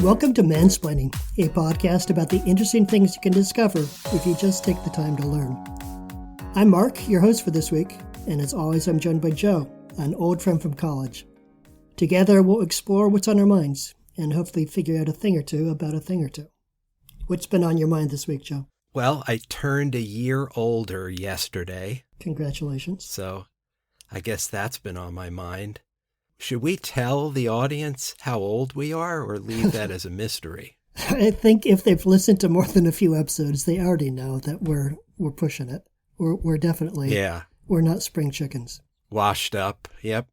Welcome to Mansplaining, a podcast about the interesting things you can discover if you just take the time to learn. I'm Mark, your host for this week, and as always, I'm joined by Joe, an old friend from college. Together, we'll explore what's on our minds and hopefully figure out a thing or two about a thing or two. What's been on your mind this week, Joe? Well, I turned a year older yesterday. Congratulations. So I guess that's been on my mind. Should we tell the audience how old we are or leave that as a mystery? I think if they've listened to more than a few episodes, they already know that we're pushing it. We're definitely, we're not spring chickens. Washed up. Yep,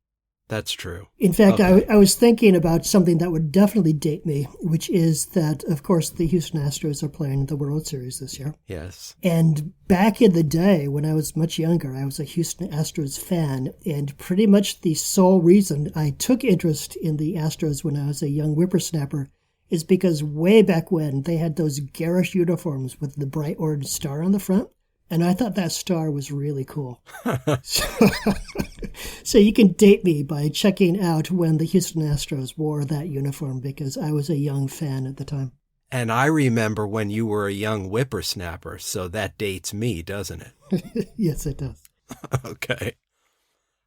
that's true. In fact, Okay. I was thinking about something that would definitely date me, which is that, of course, the Houston Astros are playing the World Series this year. Yes. And back in the day, when I was much younger, I was a Houston Astros fan, and pretty much the sole reason I took interest in the Astros when I was a young whippersnapper is because way back when they had those garish uniforms with the bright orange star on the front, and I thought that star was really cool. So you can date me by checking out when the Houston Astros wore that uniform, because I was a young fan at the time. And I remember when you were a young whippersnapper, so that dates me, doesn't it? Yes, it does. Okay.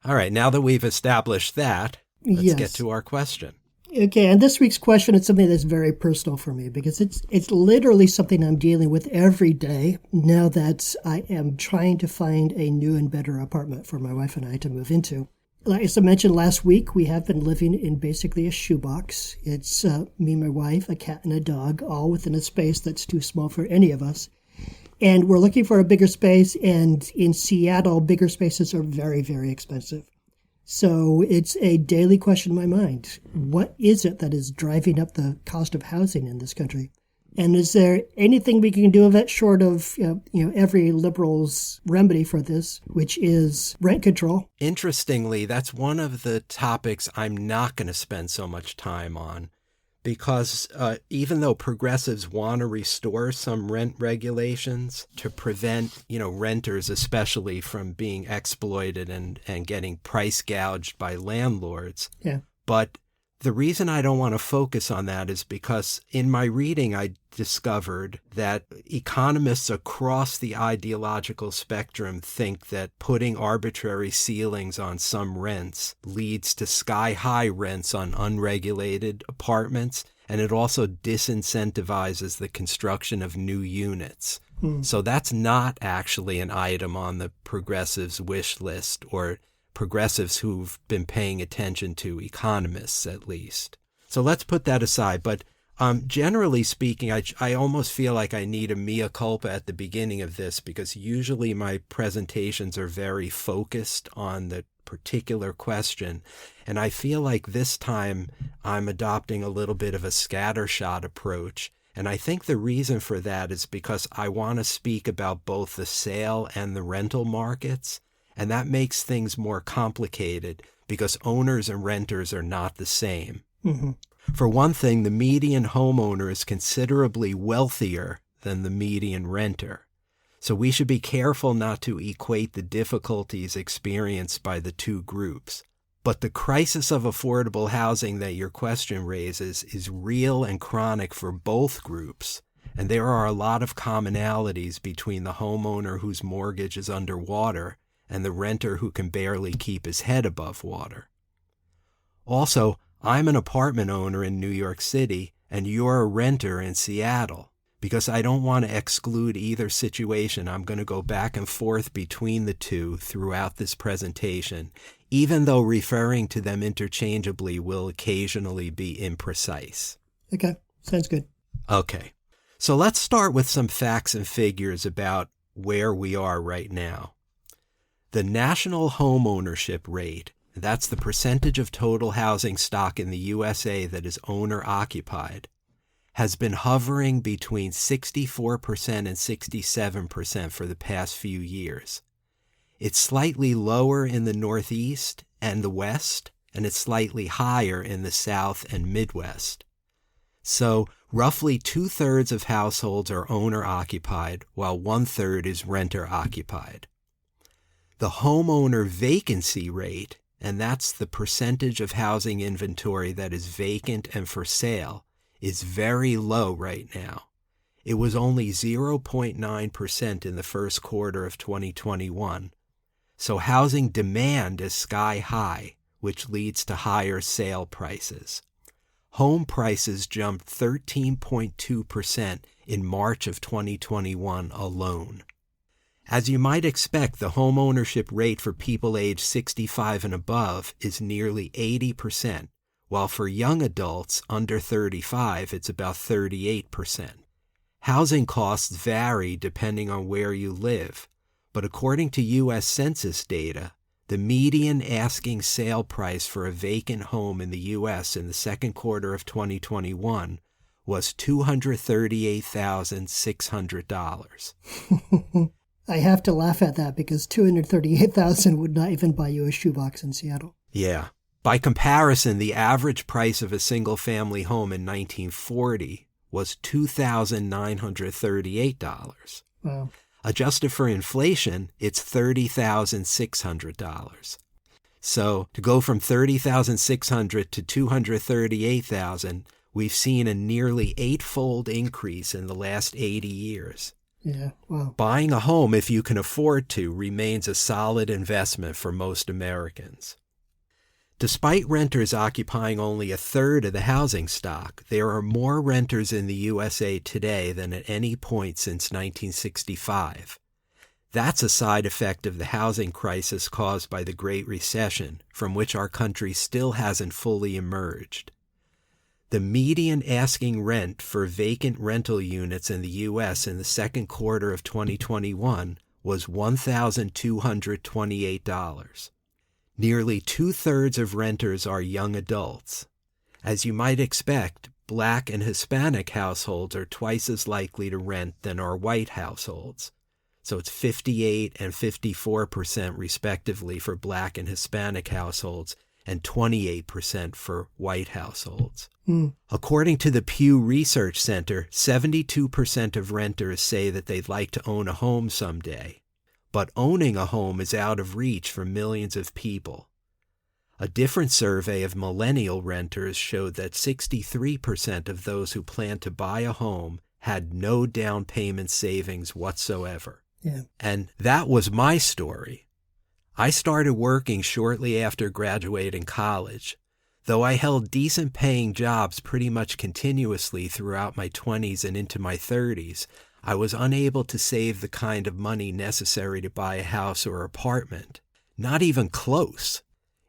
All right, now that we've established that, let's get to our question. Okay, and this week's question is something that's very personal for me because it's literally something I'm dealing with every day now that I am trying to find a new and better apartment for my wife and I to move into. As I mentioned last week, we have been living in basically a shoebox. It's me, my wife, a cat, and a dog, all within a space that's too small for any of us. And we're looking for a bigger space, and in Seattle, bigger spaces are very, very expensive. So it's a daily question in my mind. What is it that is driving up the cost of housing in this country? And is there anything we can do of it short of every liberal's remedy for this, which is rent control? Interestingly, that's one of the topics I'm not going to spend so much time on because even though progressives want to restore some rent regulations to prevent, renters especially from being exploited and getting price gouged by landlords. Yeah. But the reason I don't want to focus on that is because in my reading, I discovered that economists across the ideological spectrum think that putting arbitrary ceilings on some rents leads to sky-high rents on unregulated apartments, and it also disincentivizes the construction of new units. So that's not actually an item on the progressives' wish list, or progressives who've been paying attention to economists, at least. So let's put that aside. But generally speaking, I almost feel like I need a mea culpa at the beginning of this because usually my presentations are very focused on the particular question. And I feel like this time I'm adopting a little bit of a scattershot approach. And I think the reason for that is because I want to speak about both the sale and the rental markets. And that makes things more complicated because owners and renters are not the same. Mm-hmm. For one thing, the median homeowner is considerably wealthier than the median renter. So we should be careful not to equate the difficulties experienced by the two groups. But the crisis of affordable housing that your question raises is real and chronic for both groups. And there are a lot of commonalities between the homeowner whose mortgage is underwater and the renter who can barely keep his head above water. Also, I'm an apartment owner in New York City, and you're a renter in Seattle. Because I don't want to exclude either situation, I'm going to go back and forth between the two throughout this presentation, even though referring to them interchangeably will occasionally be imprecise. Okay, sounds good. Okay, so let's start with some facts and figures about where we are right now. The national home ownership rate, that's the percentage of total housing stock in the USA that is owner-occupied, has been hovering between 64% and 67% for the past few years. It's slightly lower in the Northeast and the West, and it's slightly higher in the South and Midwest. So roughly 2/3 of households are owner-occupied, while 1/3 is renter-occupied. The homeowner vacancy rate, and that's the percentage of housing inventory that is vacant and for sale, is very low right now. It was only 0.9% in the first quarter of 2021. So housing demand is sky high, which leads to higher sale prices. Home prices jumped 13.2% in March of 2021 alone. As you might expect, the home ownership rate for people aged 65 and above is nearly 80%, while for young adults under 35, it's about 38%. Housing costs vary depending on where you live, but according to U.S. Census data, the median asking sale price for a vacant home in the U.S. in the second quarter of 2021 was $238,600. I have to laugh at that because $238,000 would not even buy you a shoebox in Seattle. Yeah. By comparison, the average price of a single-family home in 1940 was $2,938. Wow. Adjusted for inflation, it's $30,600. So to go from $30,600 to $238,000, we've seen a nearly eightfold increase in the last 80 years. Yeah, wow. Buying a home, if you can afford to, remains a solid investment for most Americans. Despite renters occupying only a third of the housing stock, there are more renters in the USA today than at any point since 1965. That's a side effect of the housing crisis caused by the Great Recession, from which our country still hasn't fully emerged. The median asking rent for vacant rental units in the U.S. in the second quarter of 2021 was $1,228. Nearly two-thirds of renters are young adults. As you might expect, Black and Hispanic households are twice as likely to rent than are white households. So it's 58 and 54% respectively for Black and Hispanic households and 28% for white households. According to the Pew Research Center, 72% of renters say that they'd like to own a home someday. But owning a home is out of reach for millions of people. A different survey of millennial renters showed that 63% of those who plan to buy a home had no down payment savings whatsoever. Yeah. And that was my story. I started working shortly after graduating college. Though I held decent paying jobs pretty much continuously throughout my 20s and into my 30s, I was unable to save the kind of money necessary to buy a house or apartment. Not even close.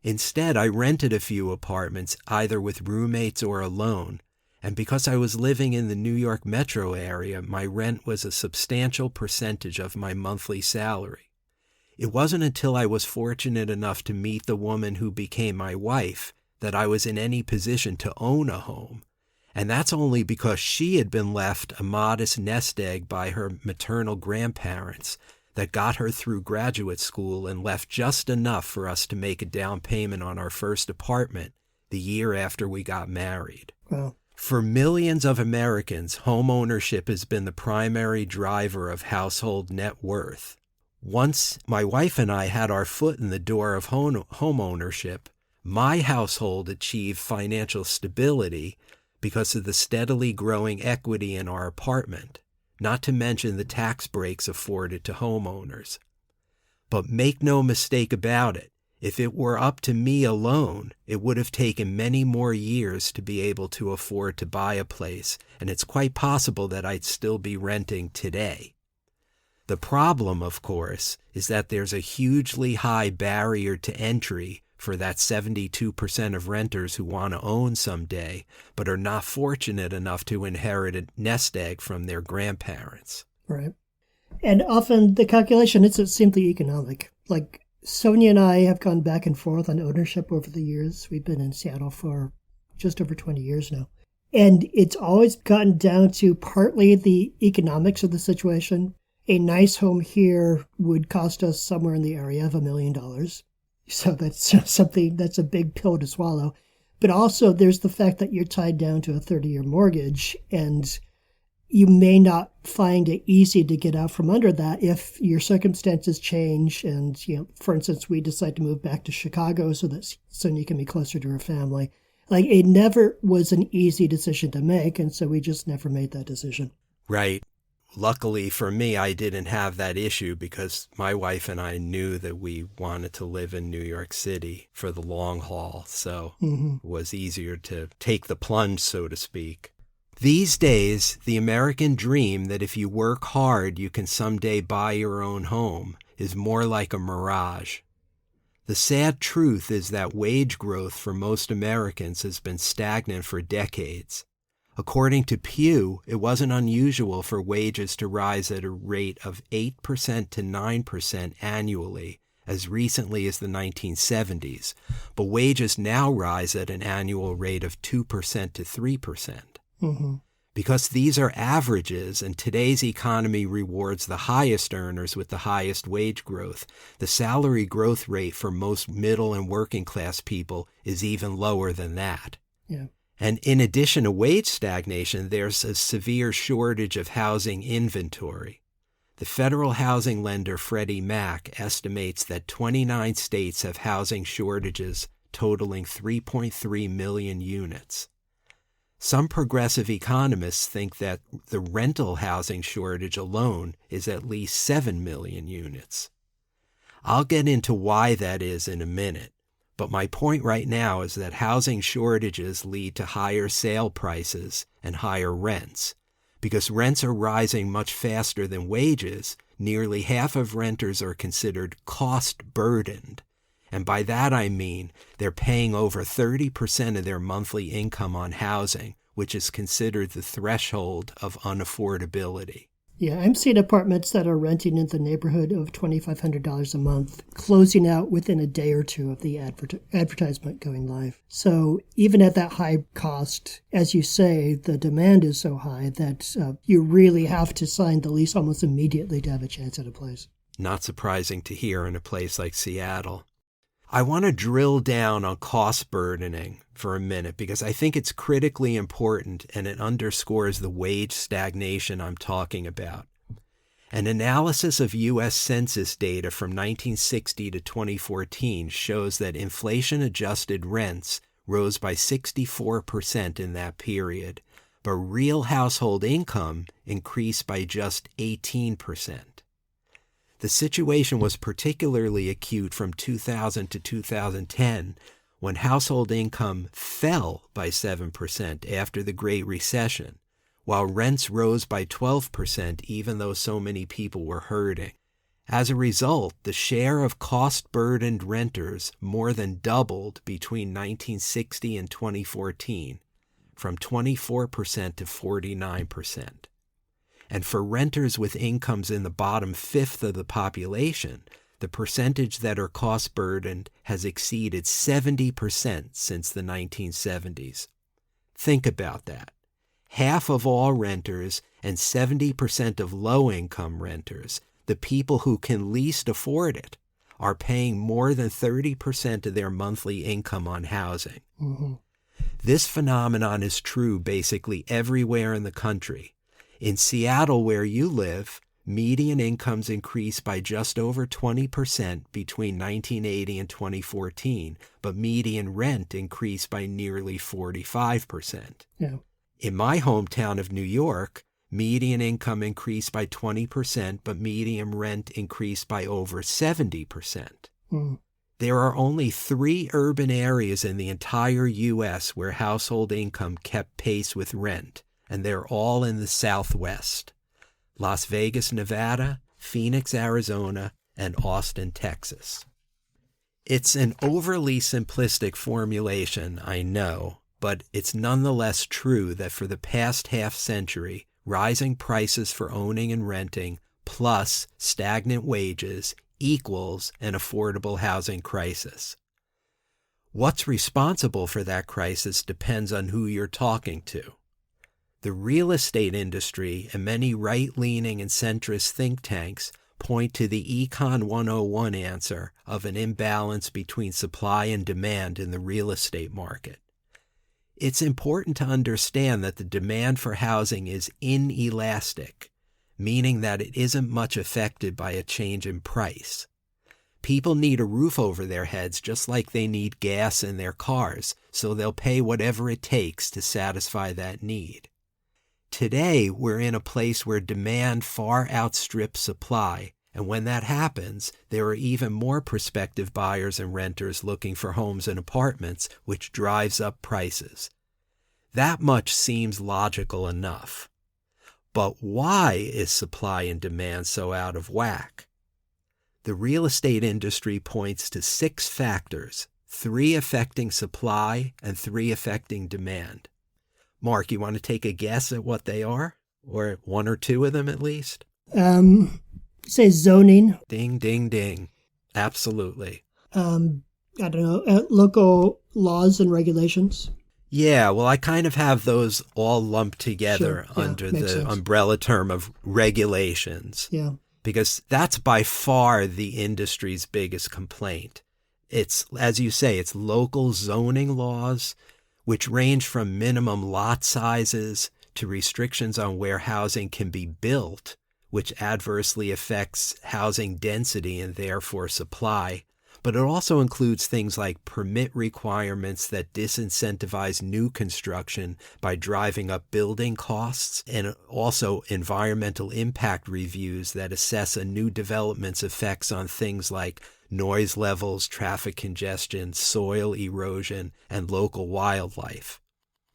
Instead, I rented a few apartments, either with roommates or alone, and because I was living in the New York metro area, my rent was a substantial percentage of my monthly salary. It wasn't until I was fortunate enough to meet the woman who became my wife that I was in any position to own a home. And that's only because she had been left a modest nest egg by her maternal grandparents that got her through graduate school and left just enough for us to make a down payment on our first apartment the year after we got married. Wow. For millions of Americans, home ownership has been the primary driver of household net worth. Once my wife and I had our foot in the door of home ownership, my household achieved financial stability because of the steadily growing equity in our apartment, not to mention the tax breaks afforded to homeowners. But make no mistake about it, if it were up to me alone, it would have taken many more years to be able to afford to buy a place, and it's quite possible that I'd still be renting today. The problem, of course, is that there's a hugely high barrier to entry for that 72% of renters who want to own someday, but are not fortunate enough to inherit a nest egg from their grandparents. Right. And often the calculation isn't simply economic. Like Sonia and I have gone back and forth on ownership over the years. We've been in Seattle for just over 20 years now. And it's always gotten down to partly the economics of the situation. A nice home here would cost us somewhere in the area of $1 million. So that's something that's a big pill to swallow. But also there's the fact that you're tied down to a 30-year mortgage, and you may not find it easy to get out from under that if your circumstances change. And, for instance, we decide to move back to Chicago so that Sonia can be closer to her family. Like, it never was an easy decision to make, and so we just never made that decision. Right. Luckily for me, I didn't have that issue because my wife and I knew that we wanted to live in New York City for the long haul, so it was easier to take the plunge, so to speak. These days, the American dream that if you work hard, you can someday buy your own home is more like a mirage. The sad truth is that wage growth for most Americans has been stagnant for decades. According to Pew, it wasn't unusual for wages to rise at a rate of 8% to 9% annually as recently as the 1970s, but wages now rise at an annual rate of 2% to 3%. Because these are averages and today's economy rewards the highest earners with the highest wage growth, the salary growth rate for most middle and working class people is even lower than that. Yeah. And in addition to wage stagnation, there's a severe shortage of housing inventory. The federal housing lender Freddie Mac estimates that 29 states have housing shortages totaling 3.3 million units. Some progressive economists think that the rental housing shortage alone is at least 7 million units. I'll get into why that is in a minute. But my point right now is that housing shortages lead to higher sale prices and higher rents. Because rents are rising much faster than wages, nearly half of renters are considered cost-burdened. And by that I mean they're paying over 30% of their monthly income on housing, which is considered the threshold of unaffordability. Yeah, I'm seeing apartments that are renting in the neighborhood of $2,500 a month, closing out within a day or two of the advertisement going live. So even at that high cost, as you say, the demand is so high that you really have to sign the lease almost immediately to have a chance at a place. Not surprising to hear in a place like Seattle. I want to drill down on cost burdening for a minute because I think it's critically important and it underscores the wage stagnation I'm talking about. An analysis of U.S. Census data from 1960 to 2014 shows that inflation-adjusted rents rose by 64% in that period, but real household income increased by just 18%. The situation was particularly acute from 2000 to 2010, when household income fell by 7% after the Great Recession, while rents rose by 12% even though so many people were hurting. As a result, the share of cost-burdened renters more than doubled between 1960 and 2014, from 24% to 49%. And for renters with incomes in the bottom fifth of the population, the percentage that are cost-burdened has exceeded 70% since the 1970s. Think about that. Half of all renters and 70% of low-income renters, the people who can least afford it, are paying more than 30% of their monthly income on housing. This phenomenon is true basically everywhere in the country. In Seattle, where you live, median incomes increased by just over 20% between 1980 and 2014, but median rent increased by nearly 45%. Yeah. In my hometown of New York, median income increased by 20%, but median rent increased by over 70%. There are only 3 urban areas in the entire U.S. where household income kept pace with rent, and they're all in the Southwest: Las Vegas, Nevada, Phoenix, Arizona, and Austin, Texas. It's an overly simplistic formulation, I know, but it's nonetheless true that for the past half-century, rising prices for owning and renting plus stagnant wages equals an affordable housing crisis. What's responsible for that crisis depends on who you're talking to. The real estate industry and many right-leaning and centrist think tanks point to the Econ 101 answer of an imbalance between supply and demand in the real estate market. It's important to understand that the demand for housing is inelastic, meaning that it isn't much affected by a change in price. People need a roof over their heads just like they need gas in their cars, so they'll pay whatever it takes to satisfy that need. Today, we're in a place where demand far outstrips supply, and when that happens, there are even more prospective buyers and renters looking for homes and apartments, which drives up prices. That much seems logical enough. But why is supply and demand so out of whack? The real estate industry points to 6 factors, 3 affecting supply and 3 affecting demand. Mark, you want to take a guess at what they are? Or 1 or 2 of them at least? Say zoning. Ding, ding, ding. Absolutely. I don't know, local laws and regulations. Yeah, well, I kind of have those all lumped together under the sense. umbrella term of regulations. Yeah. Because that's by far the industry's biggest complaint. It's, as you say, it's local zoning laws, which range from minimum lot sizes to restrictions on where housing can be built, which adversely affects housing density and therefore supply. But it also includes things like permit requirements that disincentivize new construction by driving up building costs, and also environmental impact reviews that assess a new development's effects on things like noise levels, traffic congestion, soil erosion, and local wildlife.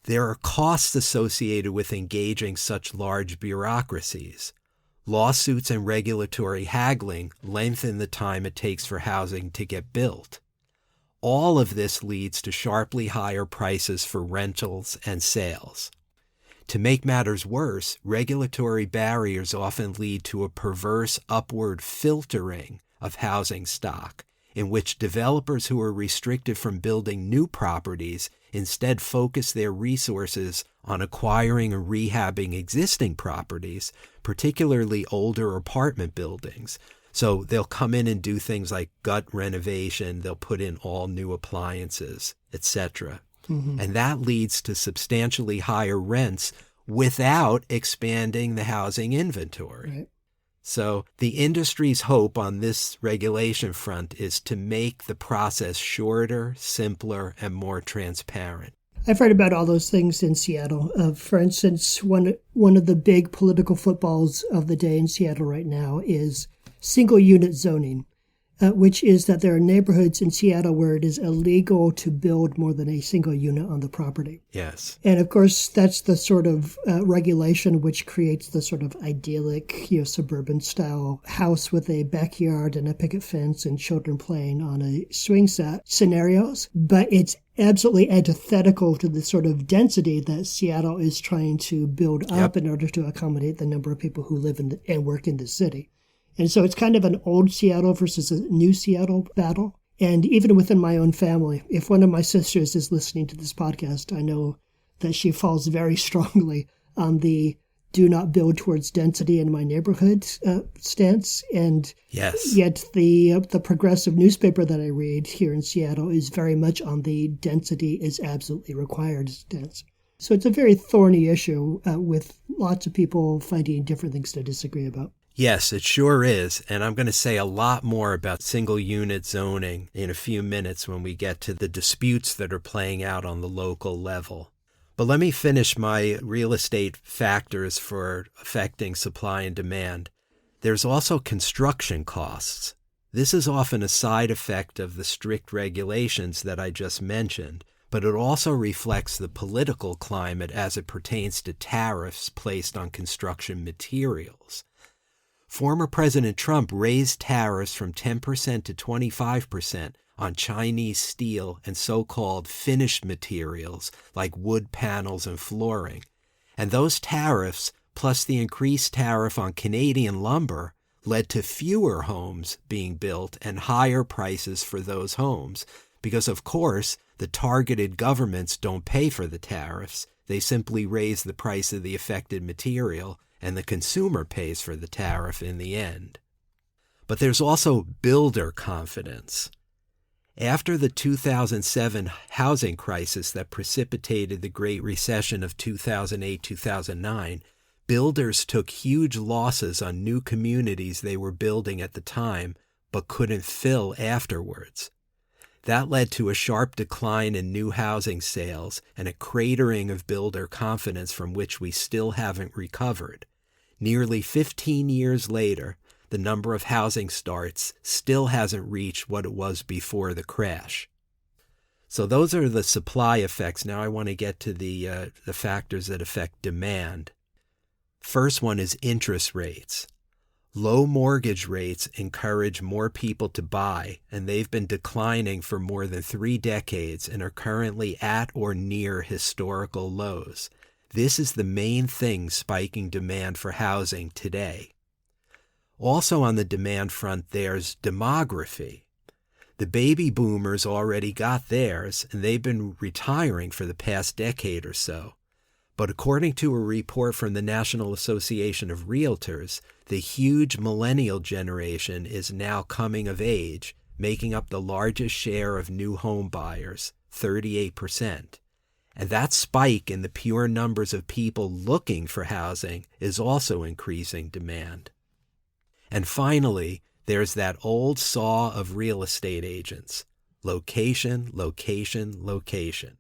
There are costs associated with engaging such large bureaucracies. Lawsuits and regulatory haggling lengthen the time it takes for housing to get built. All of this leads to sharply higher prices for rentals and sales. To make matters worse, regulatory barriers often lead to a perverse upward filtering of housing stock, in which developers who are restricted from building new properties instead focus their resources on acquiring and rehabbing existing properties, particularly older apartment buildings. So they'll come in and do things like gut renovation, they'll put in all new appliances, etc. Mm-hmm. And that leads to substantially higher rents without expanding the housing inventory. Right. So the industry's hope on this regulation front is to make the process shorter, simpler, and more transparent. I've heard about all those things in Seattle. For instance, one of the big political footballs of the day in Seattle right now is single unit zoning, which is that there are neighborhoods in Seattle where it is illegal to build more than a single unit on the property. Yes. And of course, that's the sort of regulation which creates the sort of idyllic, suburban style house with a backyard and a picket fence and children playing on a swing set scenarios. But it's absolutely antithetical to the sort of density that Seattle is trying to build up in order to accommodate the number of people who live in and work in the city. And so it's kind of an old Seattle versus a new Seattle battle. And even within my own family, if one of my sisters is listening to this podcast, I know that she falls very strongly on the do not build towards density in my neighborhood stance. And yes. Yet the progressive newspaper that I read here in Seattle is very much on the density is absolutely required stance. So it's a very thorny issue with lots of people finding different things to disagree about. Yes, it sure is. And I'm going to say a lot more about single unit zoning in a few minutes when we get to the disputes that are playing out on the local level. But let me finish my real estate factors for affecting supply and demand. There's also construction costs. This is often a side effect of the strict regulations that I just mentioned, but it also reflects the political climate as it pertains to tariffs placed on construction materials. Former President Trump raised tariffs from 10% to 25% on Chinese steel and so-called finished materials like wood panels and flooring. And those tariffs, plus the increased tariff on Canadian lumber, led to fewer homes being built and higher prices for those homes. Because, of course, the targeted governments don't pay for the tariffs. They simply raise the price of the affected material, and the consumer pays for the tariff in the end. But there's also builder confidence. After the 2007 housing crisis that precipitated the Great Recession of 2008-2009, builders took huge losses on new communities they were building at the time, but couldn't fill afterwards. That led to a sharp decline in new housing sales and a cratering of builder confidence from which we still haven't recovered. Nearly 15 years later, the number of housing starts still hasn't reached what it was before the crash. So those are the supply effects. Now I want to get to the factors that affect demand. First one is interest rates. Low mortgage rates encourage more people to buy, and they've been declining for more than 3 decades and are currently at or near historical lows. This is the main thing spiking demand for housing today. Also on the demand front, there's demography. The baby boomers already got theirs, and they've been retiring for the past decade or so. But according to a report from the National Association of Realtors, the huge millennial generation is now coming of age, making up the largest share of new home buyers, 38%. And that spike in the pure numbers of people looking for housing is also increasing demand. And finally, there's that old saw of real estate agents: location, location, location.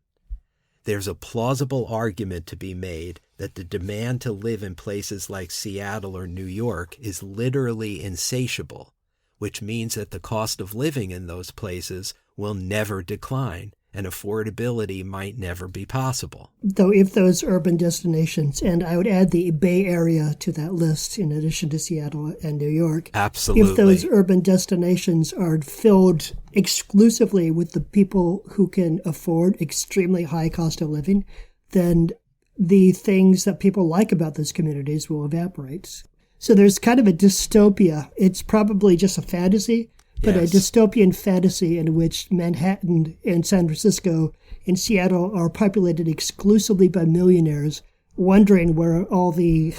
There's a plausible argument to be made that the demand to live in places like Seattle or New York is literally insatiable, which means that the cost of living in those places will never decline, and affordability might never be possible. Though if those urban destinations, and I would add the Bay Area to that list in addition to Seattle and New York. Absolutely. If those urban destinations are filled exclusively with the people who can afford extremely high cost of living, then the things that people like about those communities will evaporate. So there's kind of a dystopia. It's probably just a fantasy, but Yes. a dystopian fantasy in which Manhattan and San Francisco and Seattle are populated exclusively by millionaires, wondering where all the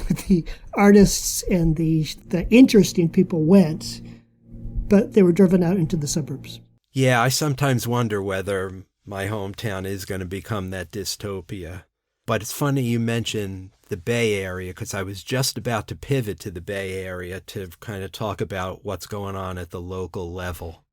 artists and the interesting people went, but they were driven out into the suburbs. Yeah, I sometimes wonder whether my hometown is going to become that dystopia. But it's funny you mention the Bay Area, because I was just about to pivot to the Bay Area to kind of talk about what's going on at the local level.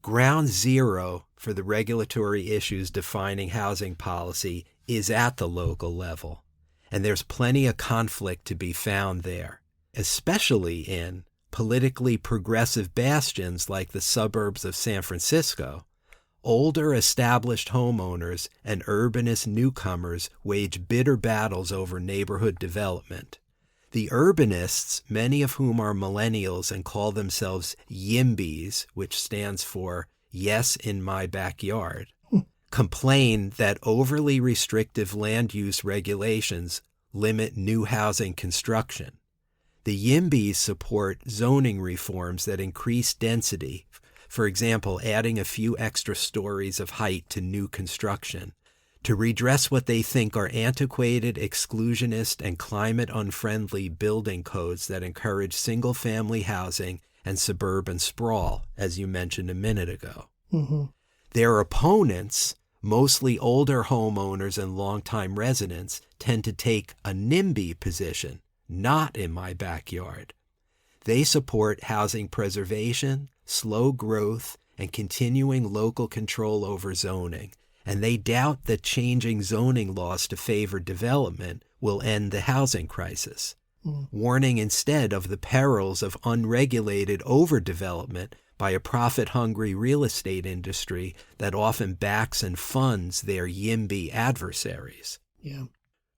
Ground zero for the regulatory issues defining housing policy is at the local level, and there's plenty of conflict to be found there, especially in politically progressive bastions like the suburbs of San Francisco. Older established homeowners and urbanist newcomers wage bitter battles over neighborhood development. The urbanists, many of whom are millennials and call themselves YIMBYs, which stands for Yes in My Backyard, complain that overly restrictive land use regulations limit new housing construction. The YIMBYs support zoning reforms that increase density. For example, adding a few extra stories of height to new construction, to redress what they think are antiquated, exclusionist, and climate-unfriendly building codes that encourage single-family housing and suburban sprawl, as you mentioned a minute ago. Mm-hmm. Their opponents, mostly older homeowners and longtime residents, tend to take a NIMBY position, not in my backyard. They support housing preservation, slow growth, and continuing local control over zoning, and they doubt that changing zoning laws to favor development will end the housing crisis, warning instead of the perils of unregulated overdevelopment by a profit-hungry real estate industry that often backs and funds their YIMBY adversaries. Yeah.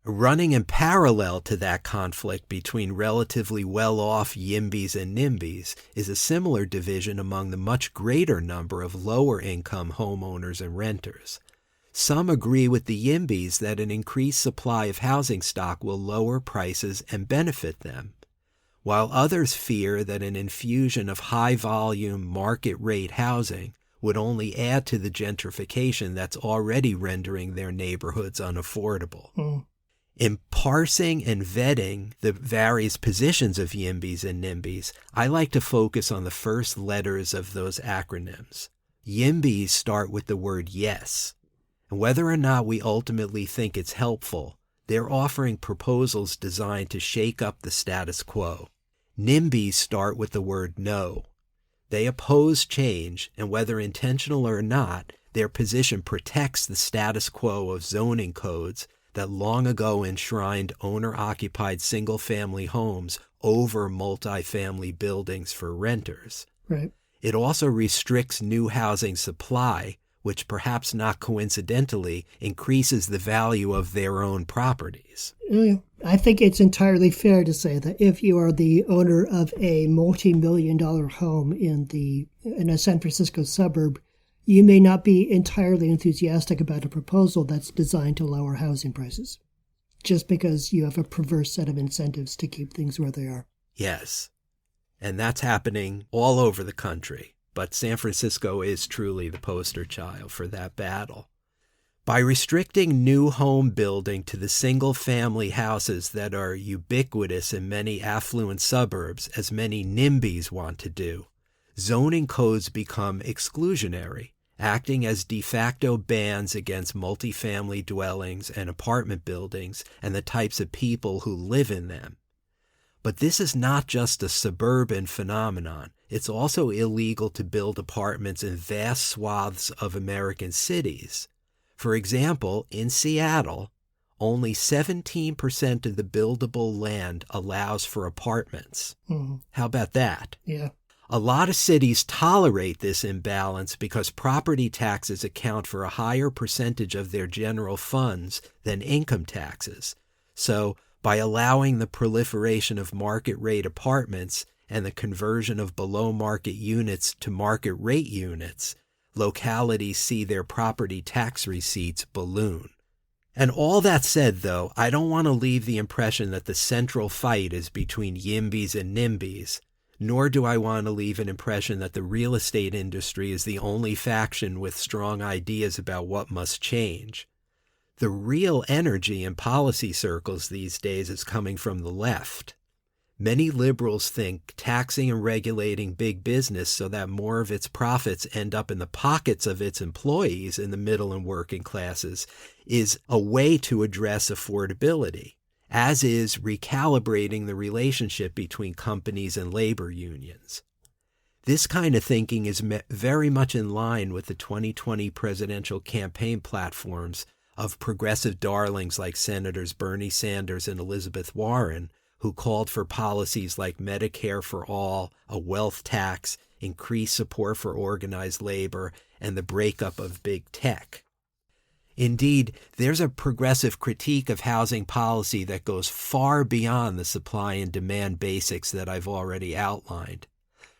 Running in parallel to that conflict between relatively well-off YIMBYs and NIMBYs is a similar division among the much greater number of lower-income homeowners and renters. Some agree with the YIMBYs that an increased supply of housing stock will lower prices and benefit them, while others fear that an infusion of high-volume, market-rate housing would only add to the gentrification that's already rendering their neighborhoods unaffordable. In parsing and vetting the various positions of YIMBYs and NIMBYs, I like to focus on the first letters of those acronyms. YIMBYs start with the word yes, and whether or not we ultimately think it's helpful, they're offering proposals designed to shake up the status quo. NIMBYs start with the word no. They oppose change, and whether intentional or not, their position protects the status quo of zoning codes that long ago enshrined owner-occupied single-family homes over multifamily buildings for renters. Right. It also restricts new housing supply, which perhaps not coincidentally increases the value of their own properties. I think it's entirely fair to say that if you are the owner of a multi-million-dollar home in a San Francisco suburb, you may not be entirely enthusiastic about a proposal that's designed to lower housing prices, just because you have a perverse set of incentives to keep things where they are. Yes, and that's happening all over the country, but San Francisco is truly the poster child for that battle. By restricting new home building to the single-family houses that are ubiquitous in many affluent suburbs, as many NIMBYs want to do, zoning codes become exclusionary, acting as de facto bans against multifamily dwellings and apartment buildings and the types of people who live in them. But this is not just a suburban phenomenon. It's also illegal to build apartments in vast swaths of American cities. For example, in Seattle, only 17% of the buildable land allows for apartments. Mm-hmm. How about that? Yeah. A lot of cities tolerate this imbalance because property taxes account for a higher percentage of their general funds than income taxes. So, by allowing the proliferation of market-rate apartments and the conversion of below-market units to market-rate units, localities see their property tax receipts balloon. And all that said, though, I don't want to leave the impression that the central fight is between YIMBYs and NIMBYs, nor do I want to leave an impression that the real estate industry is the only faction with strong ideas about what must change. The real energy in policy circles these days is coming from the left. Many liberals think taxing and regulating big business so that more of its profits end up in the pockets of its employees in the middle and working classes is a way to address affordability, as is recalibrating the relationship between companies and labor unions. This kind of thinking is very much in line with the 2020 presidential campaign platforms of progressive darlings like Senators Bernie Sanders and Elizabeth Warren, who called for policies like Medicare for all, a wealth tax, increased support for organized labor, and the breakup of big tech. Indeed, there's a progressive critique of housing policy that goes far beyond the supply and demand basics that I've already outlined.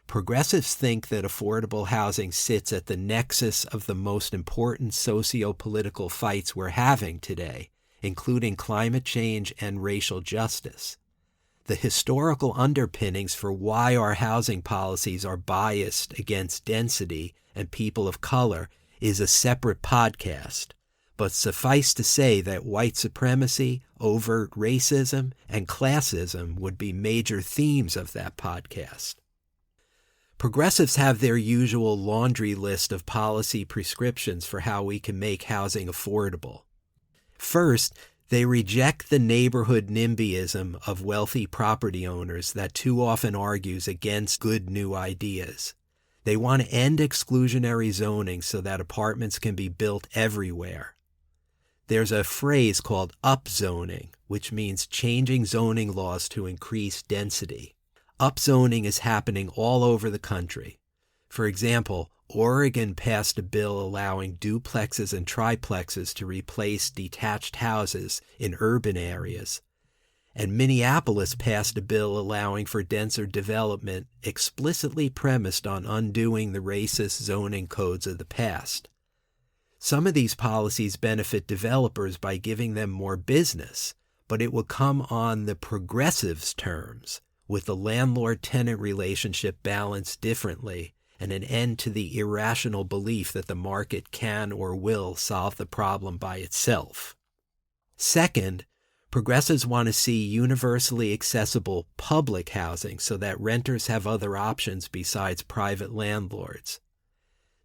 Progressives think that affordable housing sits at the nexus of the most important socio-political fights we're having today, including climate change and racial justice. The historical underpinnings for why our housing policies are biased against density and people of color is a separate podcast. But suffice to say that white supremacy, overt racism, and classism would be major themes of that podcast. Progressives have their usual laundry list of policy prescriptions for how we can make housing affordable. First, they reject the neighborhood NIMBYism of wealthy property owners that too often argues against good new ideas. They want to end exclusionary zoning so that apartments can be built everywhere. There's a phrase called upzoning, which means changing zoning laws to increase density. Upzoning is happening all over the country. For example, Oregon passed a bill allowing duplexes and triplexes to replace detached houses in urban areas. And Minneapolis passed a bill allowing for denser development explicitly premised on undoing the racist zoning codes of the past. Some of these policies benefit developers by giving them more business, but it will come on the progressives' terms, with the landlord-tenant relationship balanced differently and an end to the irrational belief that the market can or will solve the problem by itself. Second, progressives want to see universally accessible public housing so that renters have other options besides private landlords.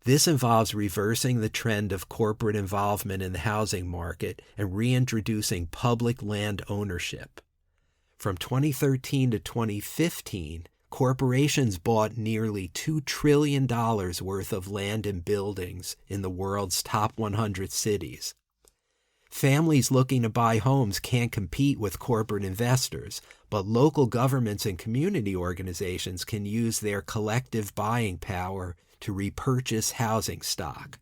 This involves reversing the trend of corporate involvement in the housing market and reintroducing public land ownership. From 2013 to 2015, corporations bought nearly $2 trillion worth of land and buildings in the world's top 100 cities. Families looking to buy homes can't compete with corporate investors, but local governments and community organizations can use their collective buying power to repurchase housing stock.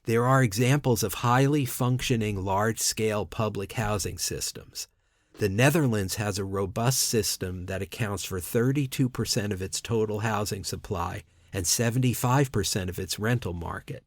There are examples of highly functioning large-scale public housing systems. The Netherlands has a robust system that accounts for 32% of its total housing supply and 75% of its rental market.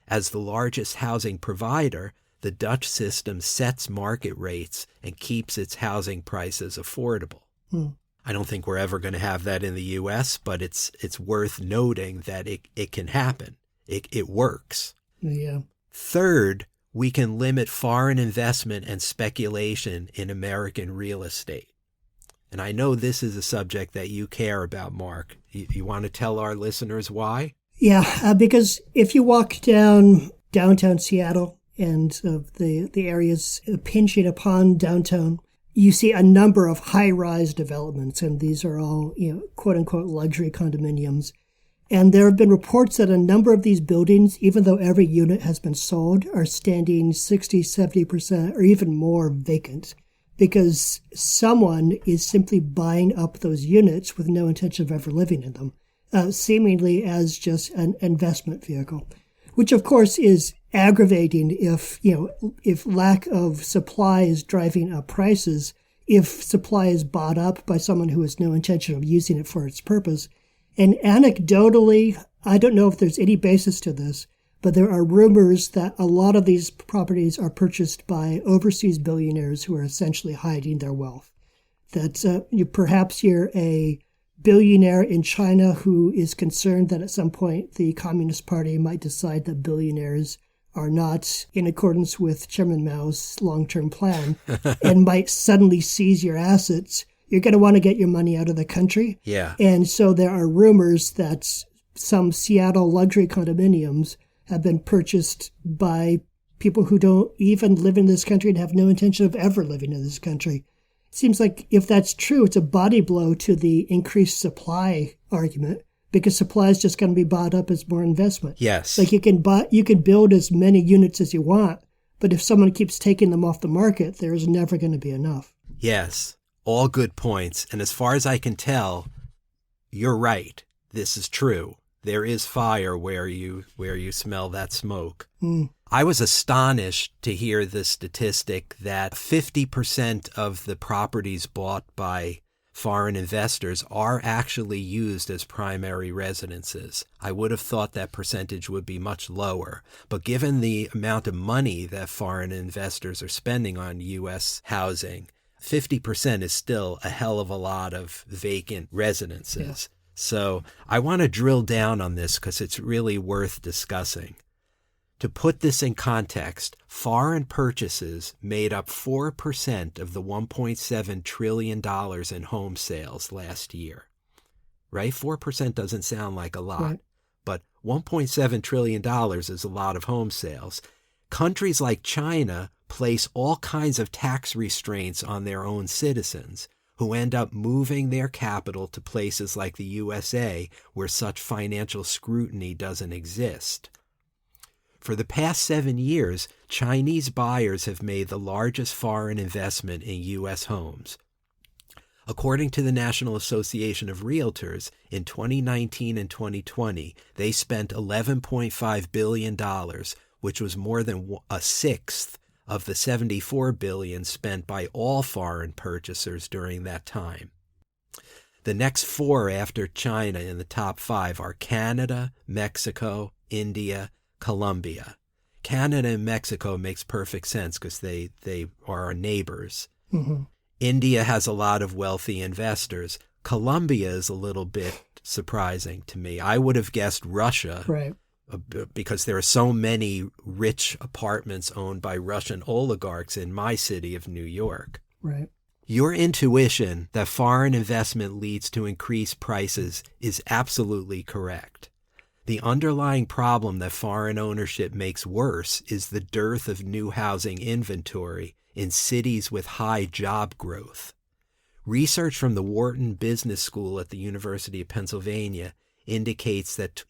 As the largest housing provider, the Dutch system sets market rates and keeps its housing prices affordable. I don't think we're ever going to have that in the U.S., but it's worth noting that it can happen. It works. Yeah. Third, we can limit foreign investment and speculation in American real estate. And I know this is a subject that you care about, Mark. You want to tell our listeners why? Yeah, because if you walk down downtown Seattle and the areas pinching upon downtown, you see a number of high-rise developments, and these are all, quote-unquote luxury condominiums. And there have been reports that a number of these buildings, even though every unit has been sold, are standing 60, 70% or even more vacant because someone is simply buying up those units with no intention of ever living in them, seemingly as just an investment vehicle, which of course is aggravating if lack of supply is driving up prices, if supply is bought up by someone who has no intention of using it for its purpose. And anecdotally, I don't know if there's any basis to this, but there are rumors that a lot of these properties are purchased by overseas billionaires who are essentially hiding their wealth. That perhaps you're a billionaire in China who is concerned that at some point the Communist Party might decide that billionaires are not in accordance with Chairman Mao's long-term plan and might suddenly seize your assets. You're going to want to get your money out of the country. Yeah. And so there are rumors that some Seattle luxury condominiums have been purchased by people who don't even live in this country and have no intention of ever living in this country. It seems like if that's true, it's a body blow to the increased supply argument, because supply is just going to be bought up as more investment. Yes. Like you can build as many units as you want, but if someone keeps taking them off the market, there's never going to be enough. Yes. All good points. And as far as I can tell, you're right. This is true. There is fire where you smell that smoke. I was astonished to hear the statistic that 50% of the properties bought by foreign investors are actually used as primary residences. I would have thought that percentage would be much lower. But given the amount of money that foreign investors are spending on U.S. housing, 50% is still a hell of a lot of vacant residences. Yeah. So I want to drill down on this because it's really worth discussing. To put this in context, foreign purchases made up 4% of the $1.7 trillion in home sales last year. Right? 4% doesn't sound like a lot, right. But $1.7 trillion is a lot of home sales. Countries like China place all kinds of tax restraints on their own citizens, who end up moving their capital to places like the USA where such financial scrutiny doesn't exist. For the past 7 years, Chinese buyers have made the largest foreign investment in U.S. homes. According to the National Association of Realtors, in 2019 and 2020, they spent $11.5 billion, which was more than a sixth of the $74 billion spent by all foreign purchasers during that time. The next four after China in the top five are Canada, Mexico, India, Colombia. Canada and Mexico makes perfect sense because they are our neighbors. Mm-hmm. India has a lot of wealthy investors. Colombia is a little bit surprising to me. I would have guessed Russia. Right. Because there are so many rich apartments owned by Russian oligarchs in my city of New York. Right. Your intuition that foreign investment leads to increased prices is absolutely correct. The underlying problem that foreign ownership makes worse is the dearth of new housing inventory in cities with high job growth. Research from the Wharton Business School at the University of Pennsylvania indicates that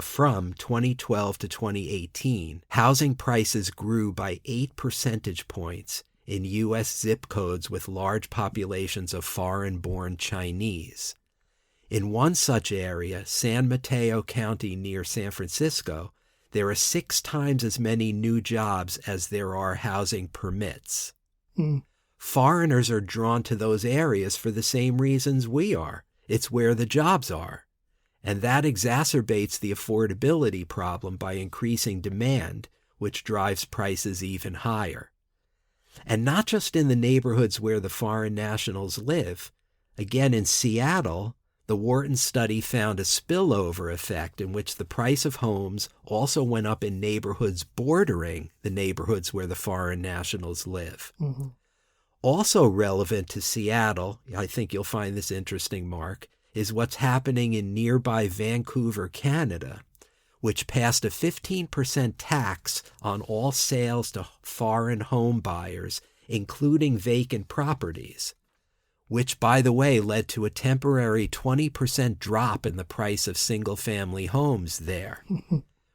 from 2012 to 2018, housing prices grew by 8 percentage points in U.S. zip codes with large populations of foreign-born Chinese. In one such area, San Mateo County near San Francisco, there are 6 times as many new jobs as there are housing permits. Foreigners are drawn to those areas for the same reasons we are. It's where the jobs are. And that exacerbates the affordability problem by increasing demand, which drives prices even higher. And not just in the neighborhoods where the foreign nationals live. Again, in Seattle, the Wharton study found a spillover effect in which the price of homes also went up in neighborhoods bordering the neighborhoods where the foreign nationals live. Mm-hmm. Also relevant to Seattle, I think you'll find this interesting, Mark, is what's happening in nearby Vancouver, Canada, which passed a 15% tax on all sales to foreign home buyers, including vacant properties, which, by the way, led to a temporary 20% drop in the price of single-family homes there.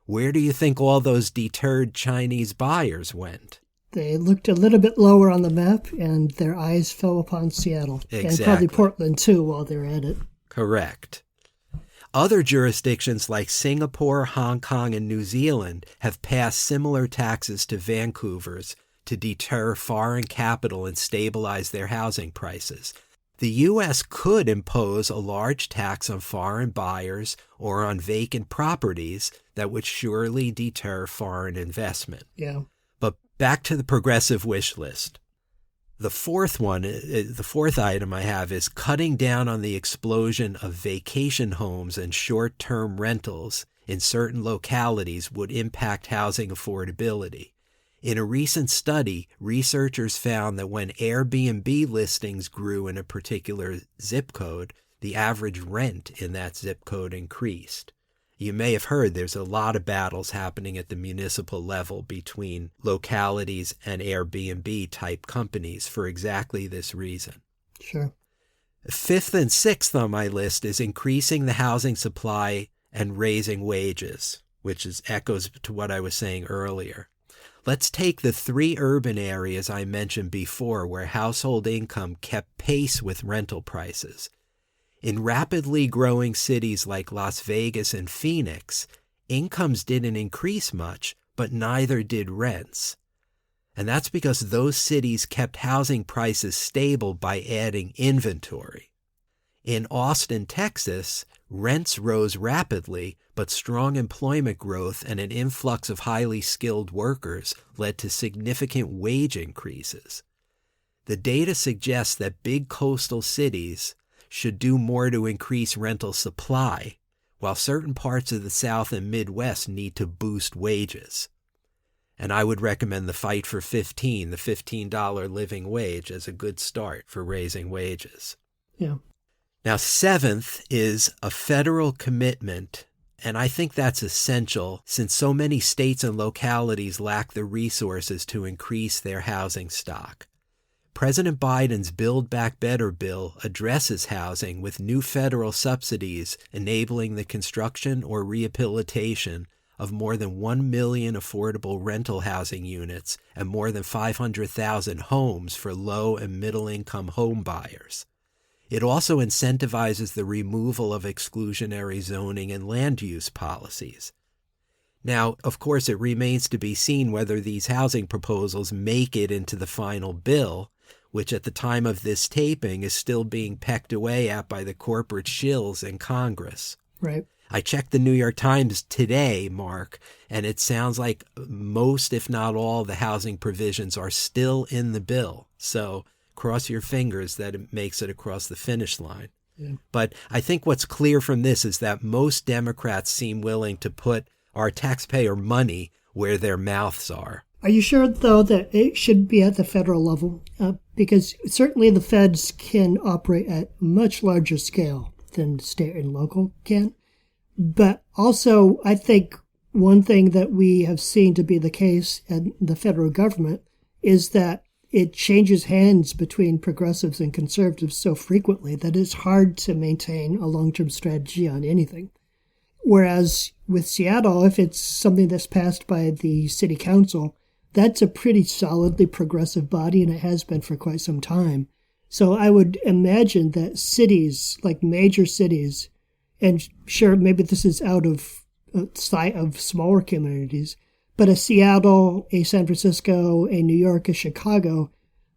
Where do you think all those deterred Chinese buyers went? They looked a little bit lower on the map, and their eyes fell upon Seattle. Exactly. And probably Portland, too, while they're at it. Correct. Other jurisdictions like Singapore, Hong Kong, and New Zealand have passed similar taxes to Vancouver's to deter foreign capital and stabilize their housing prices. The U.S. could impose a large tax on foreign buyers or on vacant properties that would surely deter foreign investment. Yeah. But back to the progressive wish list. The fourth item I have is cutting down on the explosion of vacation homes and short-term rentals in certain localities would impact housing affordability. In a recent study, researchers found that when Airbnb listings grew in a particular zip code, the average rent in that zip code increased. You may have heard there's a lot of battles happening at the municipal level between localities and Airbnb-type companies for exactly this reason. Sure. Fifth and sixth on my list is increasing the housing supply and raising wages, which echoes to what I was saying earlier. Let's take the 3 urban areas I mentioned before where household income kept pace with rental prices. In rapidly growing cities like Las Vegas and Phoenix, incomes didn't increase much, but neither did rents. And that's because those cities kept housing prices stable by adding inventory. In Austin, Texas, rents rose rapidly, but strong employment growth and an influx of highly skilled workers led to significant wage increases. The data suggests that big coastal cities should do more to increase rental supply, while certain parts of the South and Midwest need to boost wages. And I would recommend the Fight for 15, the $15 living wage, as a good start for raising wages. Yeah. Now, seventh is a federal commitment, and I think that's essential since so many states and localities lack the resources to increase their housing stock. President Biden's Build Back Better bill addresses housing with new federal subsidies enabling the construction or rehabilitation of more than 1 million affordable rental housing units and more than 500,000 homes for low and middle-income home buyers. It also incentivizes the removal of exclusionary zoning and land use policies. Now, of course, it remains to be seen whether these housing proposals make it into the final bill, which at the time of this taping is still being pecked away at by the corporate shills in Congress. Right. I checked the New York Times today, Mark, and it sounds like most, if not all, the housing provisions are still in the bill. So cross your fingers that it makes it across the finish line. Yeah. But I think what's clear from this is that most Democrats seem willing to put our taxpayer money where their mouths are. Are you sure, though, that it should be at the federal level? Because certainly the feds can operate at much larger scale than state and local can. But also, I think one thing that we have seen to be the case in the federal government is that it changes hands between progressives and conservatives so frequently that it's hard to maintain a long-term strategy on anything. Whereas with Seattle, if it's something that's passed by the city council, that's a pretty solidly progressive body, and it has been for quite some time. So I would imagine that cities, like major cities, and sure, maybe this is out of sight of smaller communities, but a Seattle, a San Francisco, a New York, a Chicago,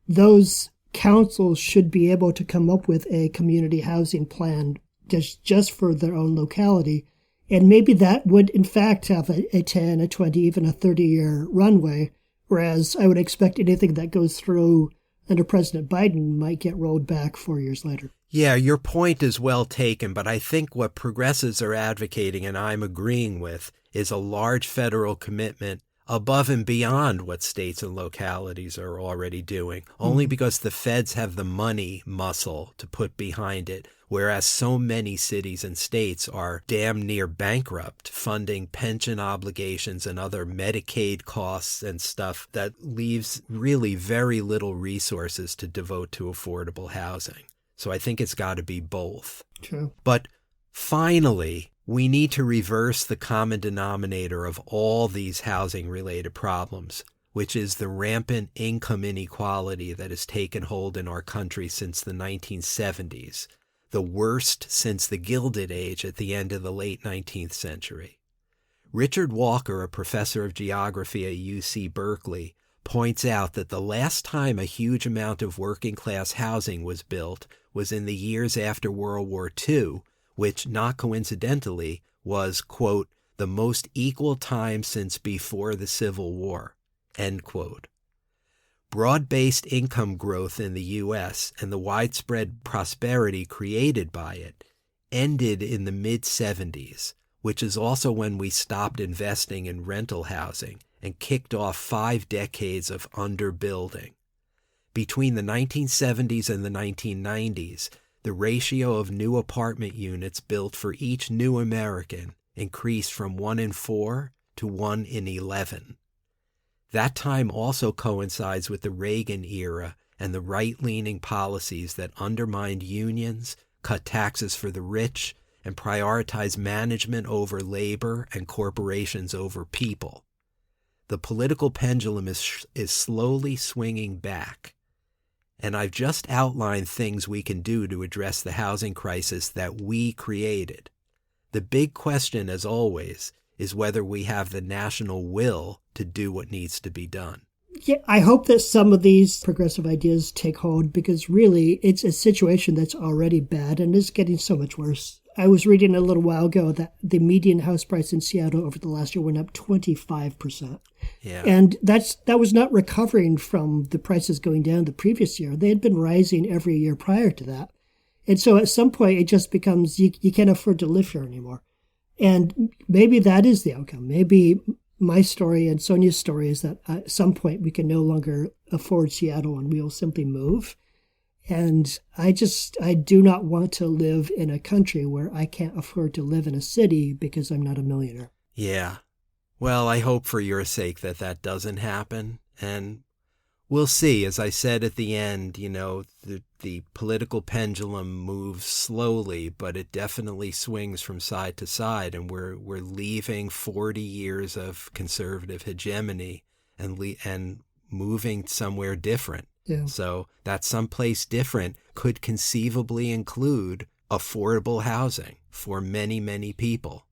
those councils should be able to come up with a community housing plan just for their own locality. And maybe that would, in fact, have a 10, a 20, even a 30-year runway, whereas I would expect anything that goes through under President Biden might get rolled back 4 years later. Yeah, your point is well taken, but I think what progressives are advocating, and I'm agreeing with, is a large federal commitment above and beyond what states and localities are already doing, only because the feds have the money muscle to put behind it, whereas so many cities and states are damn near bankrupt, funding pension obligations and other Medicaid costs and stuff that leaves really very little resources to devote to affordable housing. So I think it's got to be both. True. But finally, we need to reverse the common denominator of all these housing-related problems, which is the rampant income inequality that has taken hold in our country since the 1970s, the worst since the Gilded Age at the end of the late 19th century. Richard Walker, a professor of geography at UC Berkeley, points out that the last time a huge amount of working-class housing was built was in the years after World War II, which, not coincidentally, was, quote, the most equal time since before the Civil War, end quote. Broad-based income growth in the U.S. and the widespread prosperity created by it ended in the mid-'70s, which is also when we stopped investing in rental housing and kicked off 5 decades of underbuilding. Between the 1970s and the 1990s, the ratio of new apartment units built for each new American increased from 1 in 4 to 1 in 11. That time also coincides with the Reagan era and the right-leaning policies that undermined unions, cut taxes for the rich, and prioritized management over labor and corporations over people. The political pendulum is slowly swinging back. And I've just outlined things we can do to address the housing crisis that we created. The big question, as always, is whether we have the national will to do what needs to be done. Yeah, I hope that some of these progressive ideas take hold, because really it's a situation that's already bad and is getting so much worse. I was reading a little while ago that the median house price in Seattle over the last year went up 25%. Yeah. And that was not recovering from the prices going down the previous year. They had been rising every year prior to that. And so at some point it just becomes you can't afford to live here anymore. And maybe that is the outcome. Maybe my story and Sonia's story is that at some point we can no longer afford Seattle and we'll simply move. And I do not want to live in a country where I can't afford to live in a city because I'm not a millionaire. Yeah. Well, I hope for your sake that doesn't happen. And we'll see. As I said at the end, the political pendulum moves slowly, but it definitely swings from side to side. And we're leaving 40 years of conservative hegemony and moving somewhere different. Yeah. So that someplace different could conceivably include affordable housing for many, many people.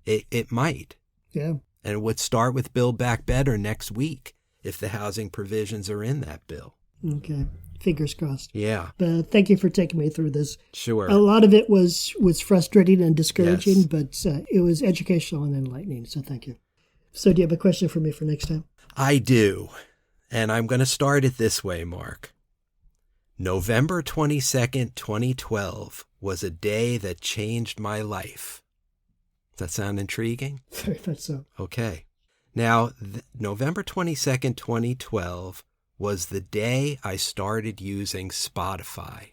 It might. Yeah. And it would start with Build Back Better next week if the housing provisions are in that bill. Okay. Fingers crossed. Yeah. But thank you for taking me through this. Sure. A lot of it was frustrating and discouraging, Yes. but it was educational and enlightening. So thank you. So do you have a question for me for next time? I do. And I'm going to start it this way, Mark. November 22nd, 2012 was a day that changed my life. Does that sound intriguing? Very much so. Okay. Now, November 22nd, 2012 was the day I started using Spotify.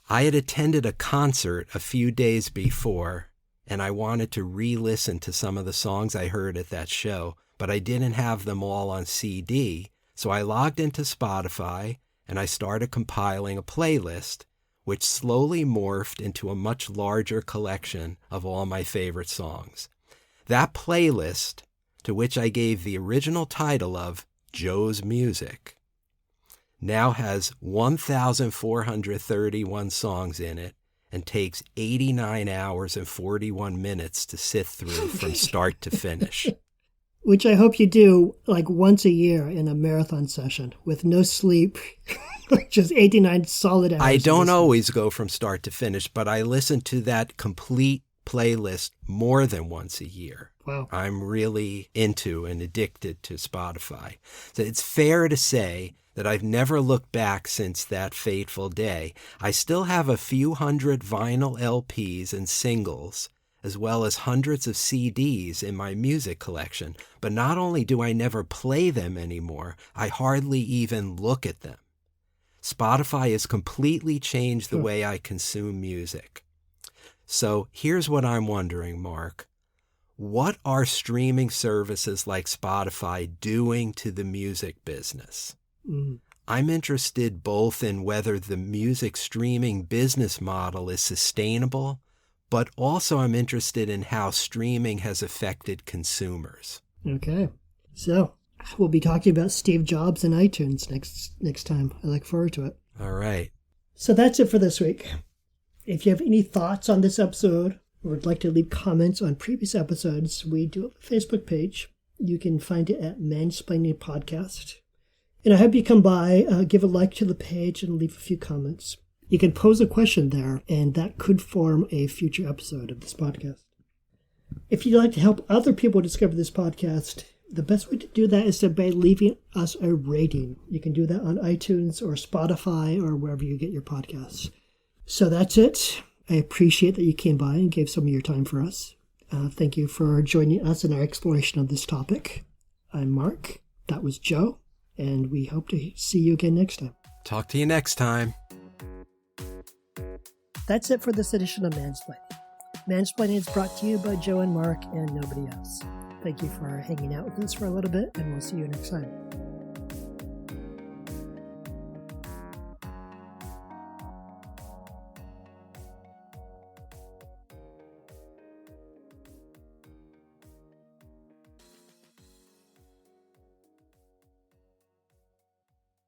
I had attended a concert a few days before, and I wanted to re-listen to some of the songs I heard at that show, but I didn't have them all on CD, So I logged into Spotify and I started compiling a playlist, which slowly morphed into a much larger collection of all my favorite songs. That playlist, to which I gave the original title of Joe's Music, now has 1,431 songs in it and takes 89 hours and 41 minutes to sit through from start to finish. Which I hope you do like once a year in a marathon session with no sleep, just 89 solid hours. I don't always go from start to finish, but I listen to that complete playlist more than once a year. Wow. I'm really into and addicted to Spotify. So it's fair to say that I've never looked back since that fateful day. I still have a few hundred vinyl LPs and singles, as well as hundreds of CDs in my music collection. But not only do I never play them anymore, I hardly even look at them. Spotify has completely changed the way I consume music. So here's what I'm wondering, Mark. What are streaming services like Spotify doing to the music business? I'm interested both in whether the music streaming business model is sustainable, but also I'm interested in how streaming has affected consumers. Okay. So we'll be talking about Steve Jobs and iTunes next time. I look forward to it. All right. So that's it for this week. If you have any thoughts on this episode or would like to leave comments on previous episodes, we do have a Facebook page. You can find it at Mansplaining Podcast. And I hope you come by, give a like to the page, and leave a few comments. You can pose a question there, and that could form a future episode of this podcast. If you'd like to help other people discover this podcast, the best way to do that is by leaving us a rating. You can do that on iTunes or Spotify or wherever you get your podcasts. So that's it. I appreciate that you came by and gave some of your time for us. Thank you for joining us in our exploration of this topic. I'm Mark. That was Joe. And we hope to see you again next time. Talk to you next time. That's it for this edition of Mansplaining. Mansplaining is brought to you by Joe and Mark and nobody else. Thank you for hanging out with us for a little bit, and we'll see you next time.